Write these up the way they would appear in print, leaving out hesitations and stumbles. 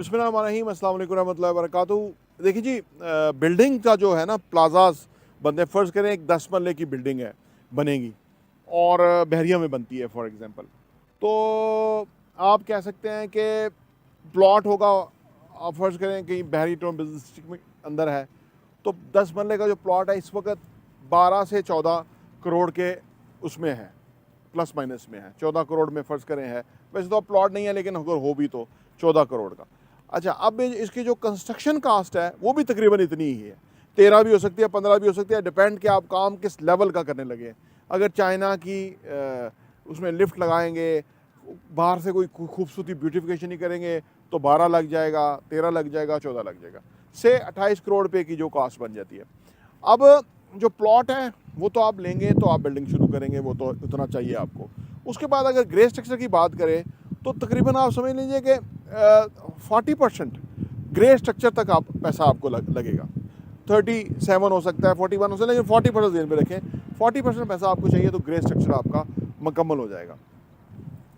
बिस्मिल्लाहिर्रहमानिर्रहीम, अस्सलाम वालेकुम रहमतुल्लाहि व बरकातहू। देखिए जी, बिल्डिंग का जो है ना, प्लाजाज बनते हैं। फ़र्ज़ करें एक 10 मरले की बिल्डिंग है, बनेगी और बहरिया में बनती है फॉर एग्ज़ाम्पल। तो आप कह सकते हैं कि प्लॉट होगा, आप फ़र्ज़ करें कि बहरी टाउन बिज़नेस डिस्ट्रिक्ट में अंदर है, तो 10 मरले का जो प्लॉट है इस वक्त 12 से 14 करोड़ के उसमें है, प्लस माइनस में है। 14 करोड़ में फ़र्ज़ करें है, वैसे तो अब प्लॉट नहीं है, लेकिन अगर हो भी तो 14 करोड़ का। अच्छा, अब इसकी जो कंस्ट्रक्शन कास्ट है वो भी तकरीबन इतनी ही है। 13 भी हो सकती है, 15 भी हो सकती है, डिपेंड कि आप काम किस लेवल का करने लगे। अगर चाइना की उसमें लिफ्ट लगाएंगे, बाहर से कोई खूबसूरती ब्यूटिफिकेशन नहीं करेंगे, तो 12 लग जाएगा, 13 लग जाएगा, 14 लग जाएगा, से 28 करोड़ रुपये की जो कास्ट बन जाती है। अब जो प्लॉट है वो तो आप लेंगे तो आप बिल्डिंग शुरू करेंगे, वो तो इतना चाहिए आपको। उसके बाद अगर ग्रे स्ट्रक्चर की बात करें तो तकरीबन आप समझ लीजिए कि 40% ग्रे स्ट्रक्चर तक आप पैसा आपको लगेगा। 37 हो सकता है, 41 हो सकता है, लेकिन 40% जेन में रखें। 40% पैसा आपको चाहिए तो ग्रे स्ट्रक्चर आपका मुकम्मल हो जाएगा।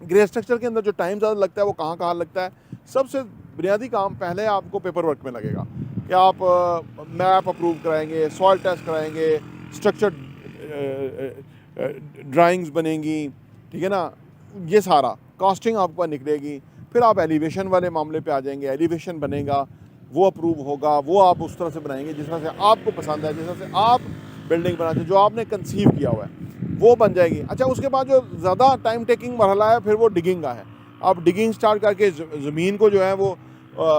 ग्रे स्ट्रक्चर के अंदर जो टाइम ज़्यादा लगता है वो कहाँ कहाँ लगता है? सबसे बुनियादी काम पहले आपको पेपर वर्क में लगेगा कि आप मैप अप्रूव कराएंगे, सॉइल टेस्ट कराएंगे, स्ट्रक्चर ड्राइंग्स बनेंगी, ठीक है ना, ये सारा कॉस्टिंग आपको निकलेगी। फिर आप एलिवेशन वाले मामले पे आ जाएंगे, एलिवेशन बनेगा, वो अप्रूव होगा, वो आप उस तरह से बनाएंगे जिस तरह से आपको पसंद है, जिस तरह से आप बिल्डिंग बनाते हैं, जो आपने कंसीव किया हुआ है वो बन जाएगी। अच्छा, उसके बाद जो ज़्यादा टाइम टेकिंग मरहला है फिर वो डिगिंग का है। आप डिगिंग स्टार्ट करके ज़मीन को जो है वो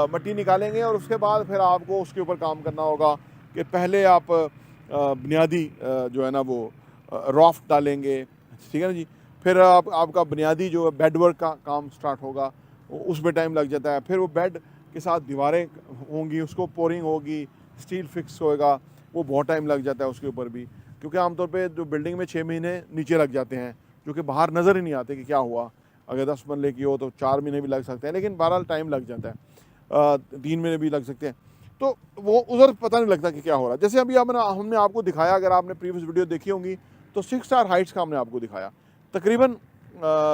मट्टी निकालेंगे और उसके बाद फिर आपको उसके ऊपर काम करना होगा कि पहले आप बुनियादी जो है ना वो रॉफ्ट डालेंगे, ठीक है ना जी। फिर आपका बुनियादी जो बेड वर्क का काम स्टार्ट होगा, उसमें टाइम लग जाता है। फिर वो बेड के साथ दीवारें होंगी, उसको पोरिंग होगी, स्टील फिक्स होएगा, वो बहुत टाइम लग जाता है उसके ऊपर भी, क्योंकि आमतौर पे जो बिल्डिंग में 6 महीने नीचे लग जाते हैं, जो कि बाहर नज़र ही नहीं आते कि क्या हुआ। अगर 10 मरले की हो तो 4 महीने भी लग सकते हैं, लेकिन बहरहाल टाइम लग जाता है। 3 महीने भी लग सकते हैं, तो वो उधर पता नहीं लगता कि क्या हो रहा है। जैसे अभी हमने आपको दिखाया, अगर आपने प्रीवियस वीडियो देखी होंगी तो 6 स्टार हाइट्स का हमने आपको दिखाया। तकरीबन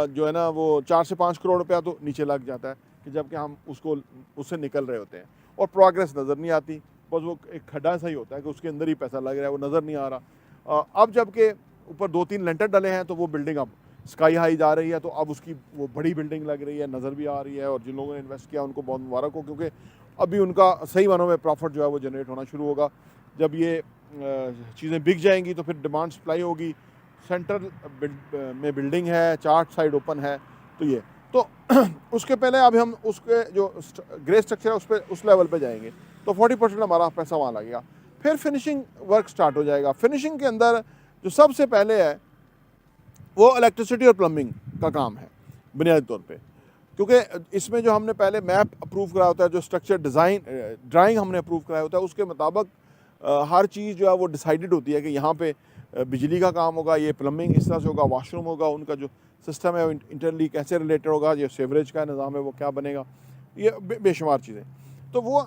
जो है ना वो 4 से 5 करोड़ रुपया तो नीचे लग जाता है, कि जबकि हम उससे निकल रहे होते हैं और प्रोग्रेस नज़र नहीं आती, बस वो एक खड्डा सा ही होता है कि उसके अंदर ही पैसा लग रहा है, वो नज़र नहीं आ रहा। अब जबकि ऊपर 2-3 लेंटर डले हैं तो वो बिल्डिंग अब स्काई हाई जा रही है, तो अब उसकी वो बड़ी बिल्डिंग लग रही है, नज़र भी आ रही है, और जिन लोगों ने इन्वेस्ट किया उनको बहुत मुबारक हो, क्योंकि अभी उनका सही मानों में प्रॉफिट जो है वो जनरेट होना शुरू होगा। जब ये चीज़ें बिक जाएंगी तो फिर डिमांड सप्लाई होगी। सेंट्रल में बिल्डिंग है, 4 साइड ओपन है, तो ये तो उसके पहले अभी हम उसके जो ग्रे स्ट्रक्चर है उस पर उस लेवल पे जाएंगे, तो 40% हमारा पैसा वहाँ लगेगा। फिर फिनिशिंग वर्क स्टार्ट हो जाएगा। फिनिशिंग के अंदर जो सबसे पहले है वो इलेक्ट्रिसिटी और प्लम्बिंग का काम है बुनियादी तौर पे, क्योंकि इसमें जो हमने पहले मैप अप्रूव कराया होता है, जो स्ट्रक्चर डिज़ाइन ड्राइंग हमने अप्रूव कराया होता है, उसके मुताबिक हर चीज़ जो है वो डिसाइडेड होती है कि यहाँ पे बिजली का काम होगा, ये प्लम्बिंग इस तरह से होगा, वॉशरूम होगा, उनका जो सिस्टम है वो इंटरली कैसे रिलेटेड होगा, ये सीवरेज का निज़ाम है वो क्या बनेगा, ये बेशुमार चीज़ें। तो वो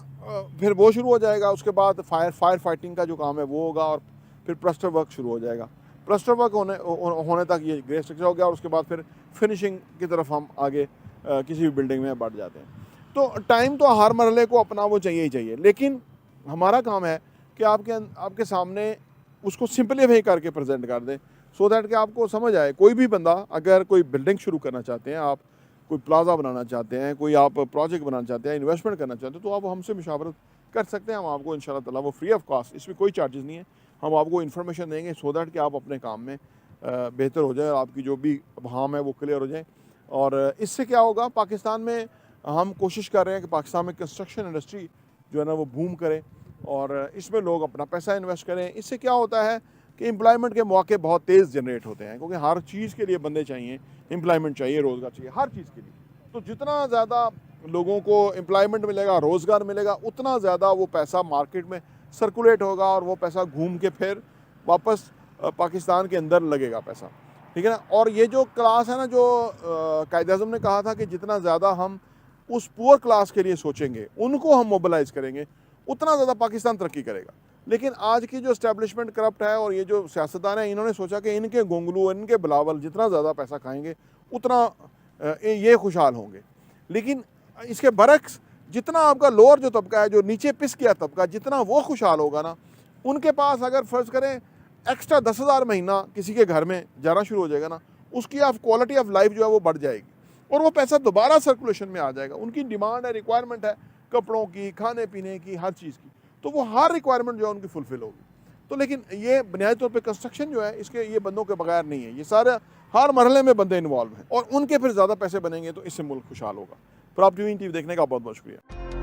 फिर वो शुरू हो जाएगा। उसके बाद फायर फाइटिंग का जो काम है वो होगा, और फिर प्लास्टर वर्क शुरू हो जाएगा। प्लास्टर वर्क होने तक ये ग्रे स्ट्रक्चर हो गया, और उसके बाद फिर फिनिशिंग की तरफ हम आगे किसी भी बिल्डिंग में बढ़ जाते हैं। तो टाइम तो हर मरहले को अपना वो चाहिए ही चाहिए, लेकिन हमारा काम है कि आपके सामने उसको सिंपलीफाई करके प्रेजेंट कर दें, सो दैट कि आपको समझ आए। कोई भी बंदा अगर कोई बिल्डिंग शुरू करना चाहते हैं, आप कोई प्लाजा बनाना चाहते हैं, कोई आप प्रोजेक्ट बनाना चाहते हैं, इन्वेस्टमेंट करना चाहते हैं, तो आप हमसे मुशावरत कर सकते हैं। हम आपको इंशाल्लाह ताला वो फ्री ऑफ कॉस्ट, इसमें कोई चार्जेस नहीं है, हम आपको इन्फॉर्मेशन देंगे, सो दैट कि आप अपने काम में बेहतर हो जाए, आपकी जो भी अभाम है वो क्लियर हो जाए। और इससे क्या होगा, पाकिस्तान में हम कोशिश कर रहे हैं कि पाकिस्तान में कंस्ट्रक्शन इंडस्ट्री जो है ना वो बूम करे, और इसमें लोग अपना पैसा इन्वेस्ट करें। इससे क्या होता है कि एम्प्लॉयमेंट के मौके बहुत तेज़ जनरेट होते हैं, क्योंकि हर चीज़ के लिए बंदे चाहिए, एम्प्लॉयमेंट चाहिए, रोज़गार चाहिए, हर चीज़ के लिए। तो जितना ज़्यादा लोगों को एम्प्लॉयमेंट मिलेगा, रोज़गार मिलेगा, उतना ज़्यादा वो पैसा मार्केट में सर्कुलेट होगा, और वो पैसा घूम के फिर वापस पाकिस्तान के अंदर लगेगा पैसा, ठीक है ना। और ये जो क्लास है ना, जो कायद-ए-आज़म ने कहा था कि जितना ज़्यादा हम उस पुअर क्लास के लिए सोचेंगे, उनको हम मोबिलाइज़ करेंगे, उतना ज़्यादा पाकिस्तान तरक्की करेगा। लेकिन आज की जो इस्टेब्लिशमेंट करप्ट है, और ये जो सियासतदान हैं, इन्होंने सोचा कि इनके गोंगलू, इनके बिलावल जितना ज़्यादा पैसा खाएंगे उतना ये खुशहाल होंगे। लेकिन इसके बरक्स जितना आपका लोअर जो तबका है, जो नीचे पिस गया तबका, जितना वो खुशहाल होगा ना, उनके पास अगर फ़र्ज़ करें एक्स्ट्रा 10,000 महीना किसी के घर में जाना शुरू हो जाएगा ना, उसकी आप क्वालिटी ऑफ लाइफ जो है वो बढ़ जाएगी और वो पैसा दोबारा सर्कुलेशन में आ जाएगा। उनकी डिमांड है, रिक्वायरमेंट है कपड़ों की, खाने पीने की, हर चीज़ की, तो वो हर रिक्वायरमेंट जो है उनकी फुलफ़िल होगी। तो लेकिन ये बुनियादी तौर पे कंस्ट्रक्शन जो है, इसके ये बंदों के बगैर नहीं है, ये सारे हर मरहले में बंदे इन्वॉल्व हैं और उनके फिर ज़्यादा पैसे बनेंगे तो इससे मुल्क खुशहाल होगा। प्रॉपर्टी टीवी देखने का बहुत बहुत शुक्रिया।